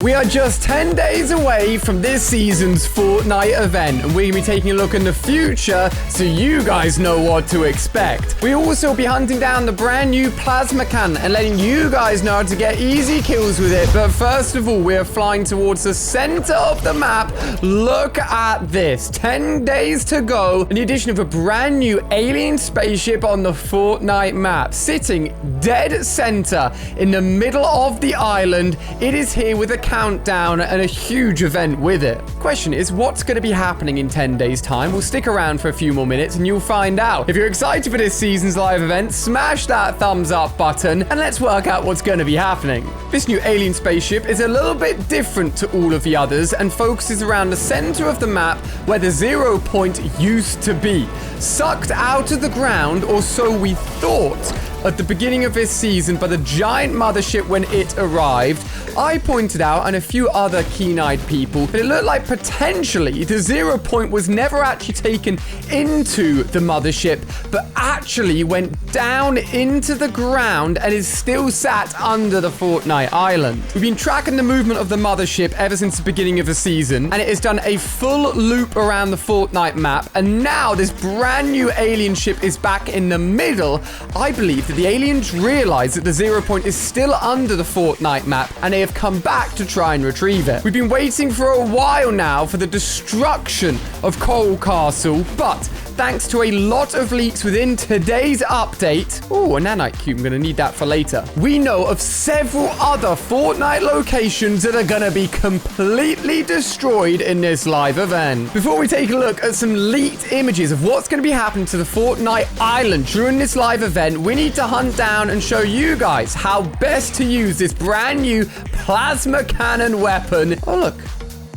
We are just 10 days away from this season's Fortnite event, and we're going to be taking a look in the future so you guys know what to expect. We'll also be hunting down the brand new plasma cannon and letting you guys know how to get easy kills with it. But first of all, we're flying towards the center of the map. Look at this. 10 days to go, and the addition of a brand new alien spaceship on the Fortnite map, sitting dead center in the middle of the island. It is here with a countdown and a huge event with it. Question is, what's going to be happening in 10 days time? We'll stick around for a few more minutes and you'll find out. If you're excited for this season's live event, smash that thumbs up button and let's work out what's going to be happening. This new alien spaceship is a little bit different to all of the others and focuses around the center of the map where the 0 point used to be. Sucked out of the ground, or so we thought at the beginning of this season, by the giant mothership when it arrived. I pointed out, and a few other keen-eyed people, that it looked like potentially the 0 point was never actually taken into the mothership, but actually went down into the ground and is still sat under the Fortnite island. We've been tracking the movement of the mothership ever since the beginning of the season, and it has done a full loop around the Fortnite map, and now this brand new alien ship is back in the middle. I believe that the aliens realize that the 0 point is still under the Fortnite map, and they have come back to try and retrieve it. We've been waiting for a while now for the destruction of Coral Castle, but thanks to a lot of leaks within today's update. Oh, a nanite cube. I'm going to need that for later. We know of several other Fortnite locations that are going to be completely destroyed in this live event. Before we take a look at some leaked images of what's going to be happening to the Fortnite island during this live event, we need to hunt down and show you guys how best to use this brand new plasma cannon weapon. Oh, look.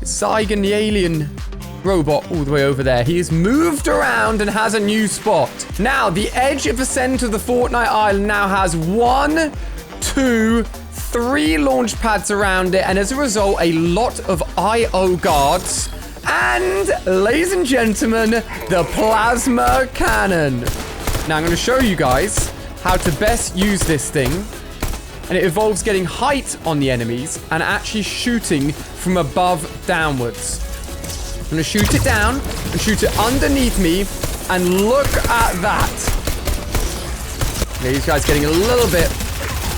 It's Zygon, the alien robot, all the way over there. He has moved around and has a new spot. Now, the edge of the center of the Fortnite island now has 1, 2, 3 launch pads around it, and as a result, a lot of IO guards. And, ladies and gentlemen, the plasma cannon. Now, I'm going to show you guys how to best use this thing. And it involves getting height on the enemies and actually shooting from above downwards. I'm going to shoot it down and shoot it underneath me, and look at that. Okay, these guys getting a little bit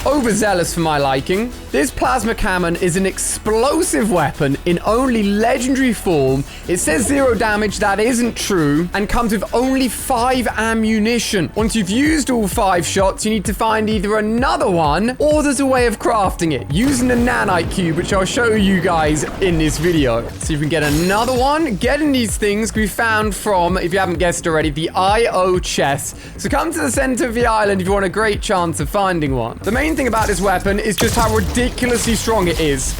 overzealous for my liking. This plasma cannon is an explosive weapon in only legendary form. It says 0 damage. That isn't true, and comes with only 5 ammunition. Once you've used all 5 shots, you need to find either another one or there's a way of crafting it using the nanite cube, which I'll show you guys in this video. So you can get another one. Getting these things can be found from, if you haven't guessed already, the IO chest. So come to the center of the island if you want a great chance of finding one. The main thing about this weapon is just how ridiculously strong it is.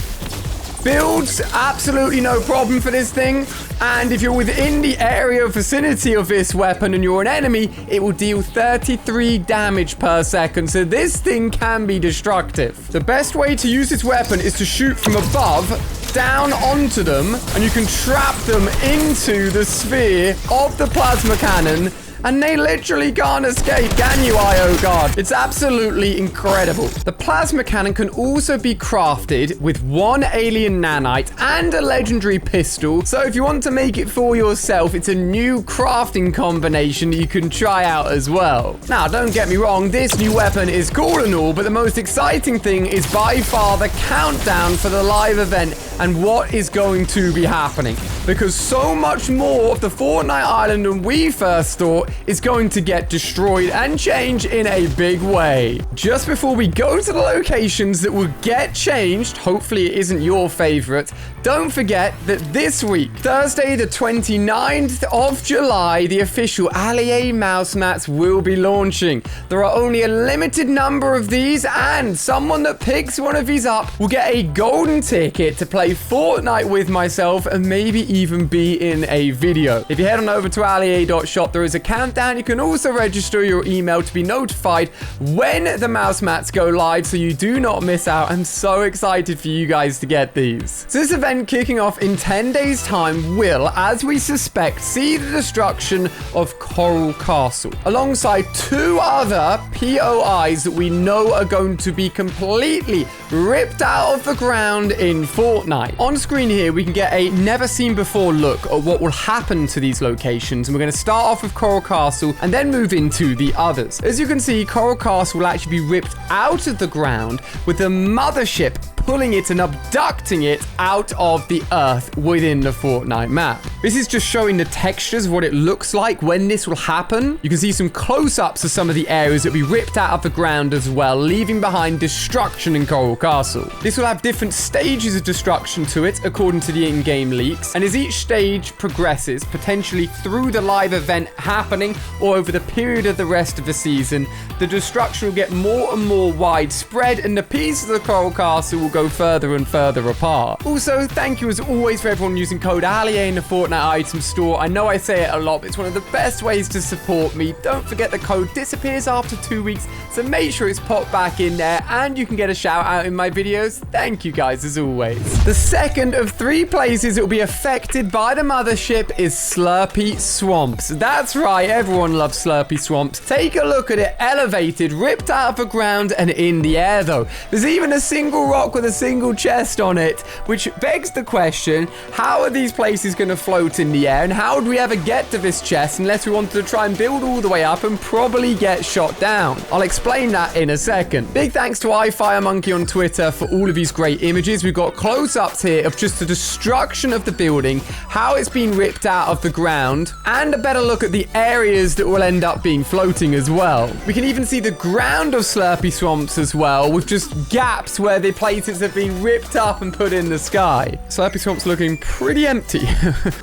Builds, absolutely no problem for this thing. And if you're within the area of vicinity of this weapon and you're an enemy, it will deal 33 damage per second. So this thing can be destructive. The best way to use this weapon is to shoot from above down onto them, and you can trap them into the sphere of the plasma cannon. And they literally can't escape, can you, IO guard? It's absolutely incredible. The plasma cannon can also be crafted with 1 alien nanite and a legendary pistol. So if you want to make it for yourself, it's a new crafting combination that you can try out as well. Now, don't get me wrong, this new weapon is cool and all, but the most exciting thing is by far the countdown for the live event and what is going to be happening. Because so much more of the Fortnite island than we first thought is going to get destroyed and change in a big way. Just before we go to the locations that will get changed, hopefully it isn't your favorite, don't forget that this week, Thursday the 29th of July, the official Allier mouse mats will be launching. There are only a limited number of these, and someone that picks one of these up will get a golden ticket to play Fortnite with myself and maybe even be in a video. If you head on over to allier.shop, there is a countdown. You can also register your email to be notified when the mouse mats go live so you do not miss out. I'm so excited for you guys to get these. So this event kicking off in 10 days time will, as we suspect, see the destruction of Coral Castle alongside 2 other POIs that we know are going to be completely ripped out of the ground in Fortnite. On screen here we can get a never seen before look at what will happen to these locations, and we're going to start off with Coral Castle and then move into the others. As you can see, Coral Castle will actually be ripped out of the ground with the Mothership pulling it and abducting it out of the earth within the Fortnite map. This is just showing the textures of what it looks like when this will happen. You can see some close-ups of some of the areas that will be ripped out of the ground as well, leaving behind destruction in Coral Castle. This will have different stages of destruction to it according to the in-game leaks, and as each stage progresses, potentially through the live event happening or over the period of the rest of the season, the destruction will get more and more widespread and the pieces of the Coral Castle will go further and further apart. Also, thank you as always for everyone using code Allier in the Fortnite item store. I know I say it a lot, but it's one of the best ways to support me. Don't forget the code disappears after 2 weeks, so make sure it's popped back in there and you can get a shout out in my videos. Thank you guys as always. The second of 3 places that will be affected by the Mothership is Slurpy Swamps. That's right, everyone loves Slurpy Swamps. Take a look at it, elevated, ripped out of the ground and in the air though. There's even a single rock with a single chest on it, which begs the question, how are these places going to float in the air and how would we ever get to this chest unless we wanted to try and build all the way up and probably get shot down? I'll explain that in a second. Big thanks to iFireMonkey on Twitter for all of these great images. We've got close-ups here of just the destruction of the building, how it's been ripped out of the ground, and a better look at the areas that will end up being floating as well. We can even see the ground of Slurpy Swamps as well, with just gaps where the places have been ripped up and put in the sky. Slurpy Swamps looking pretty empty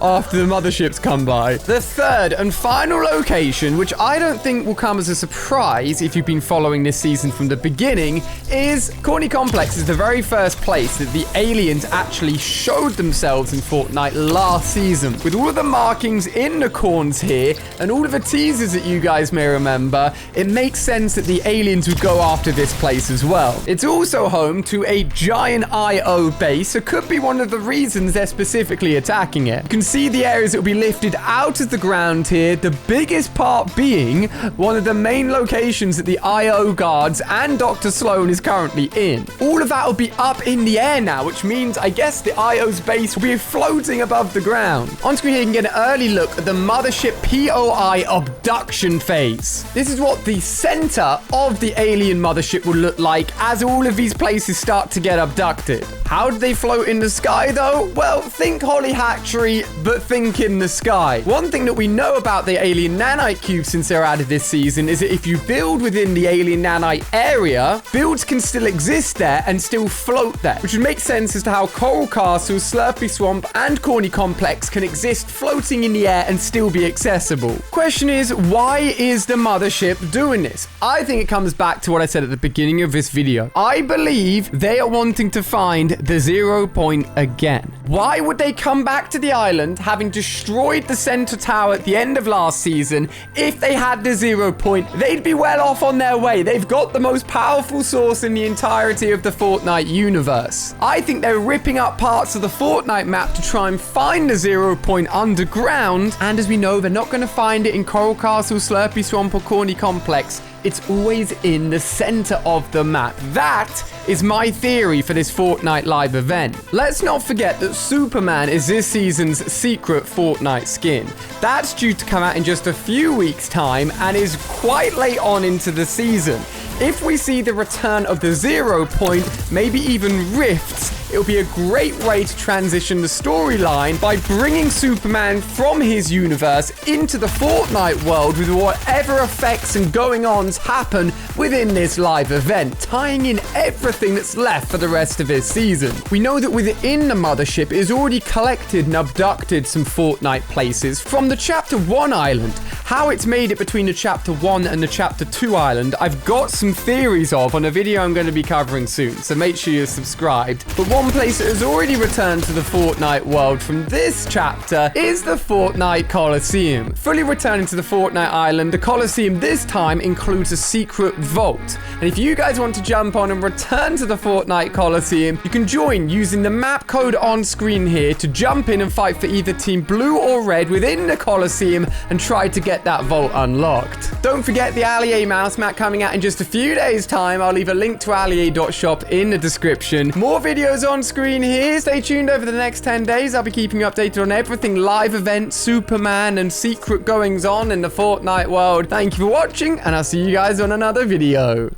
after the Motherships come by. The third and final location, which I don't think will come as a surprise if you've been following this season from the beginning, is Courtney Complex. Is the very first place that the aliens actually showed themselves in Fortnite last season. With all of the markings in the corns here and all of the teasers that you guys may remember, it makes sense that the aliens would go after this place as well. It's also home to a giant IO base, so could be one of the reasons they're specifically attacking it. You can see the areas that will be lifted out of the ground here, the biggest part being one of the main locations that the IO guards and Dr. Sloan is currently in. All of that will be up in the air now, which means I guess the IO's base will be floating above the ground. On screen here you can get an early look at the Mothership POI abduction phase. This is what the center of the alien Mothership will look like as all of these places start to get abducted. How do they float in the sky though? Well, think Holly Hatchery, but think in the sky. One thing that we know about the alien nanite cubes since they're added this season is that if you build within the alien nanite area, builds can still exist there and still float there, which would make sense as to how Coral Castle, Slurpy Swamp, and Courtney Complex can exist floating in the air and still be accessible. Question is, why is the Mothership doing this? I think it comes back to what I said at the beginning of this video. I believe they are wanting to find the 0 point again. Why would they come back to the island having destroyed the center tower at the end of last season? If they had the 0 point, they'd be well off on their way. They've got the most powerful source in the entirety of the Fortnite universe. I think they're ripping up parts of the Fortnite map to try and find the 0 point underground, and as we know, they're not going to find it in Coral Castle, Slurpy Swamp, or Courtney Complex. It's always in the center of the map. That is my theory for this Fortnite live event. Let's not forget that Superman is this season's secret Fortnite skin. That's due to come out in just a few weeks' time and is quite late on into the season. If we see the return of the 0 point, maybe even rifts, it'll be a great way to transition the storyline by bringing Superman from his universe into the Fortnite world with whatever effects and going-ons happen within this live event, tying in everything that's left for the rest of this season. We know that within the Mothership is already collected and abducted some Fortnite places from the Chapter 1 island. How it's made it between the Chapter 1 and the Chapter 2 island, I've got some theories of on a video I'm going to be covering soon, so make sure you're subscribed. But one place that has already returned to the Fortnite world from this chapter is the Fortnite Colosseum. Fully returning to the Fortnite island, the Colosseum this time includes a secret vault. And if you guys want to jump on and return to the Fortnite Colosseum, you can join using the map code on screen here to jump in and fight for either Team Blue or Red within the Colosseum and try to get that vault unlocked. Don't forget the Allier mouse mat coming out in just a few days' time. I'll leave a link to allier.shop in the description. More videos on screen here. Stay tuned over the next 10 days. I'll be keeping you updated on everything live events, Superman, and secret goings on in the Fortnite world. Thank you for watching, and I'll see you guys on another video.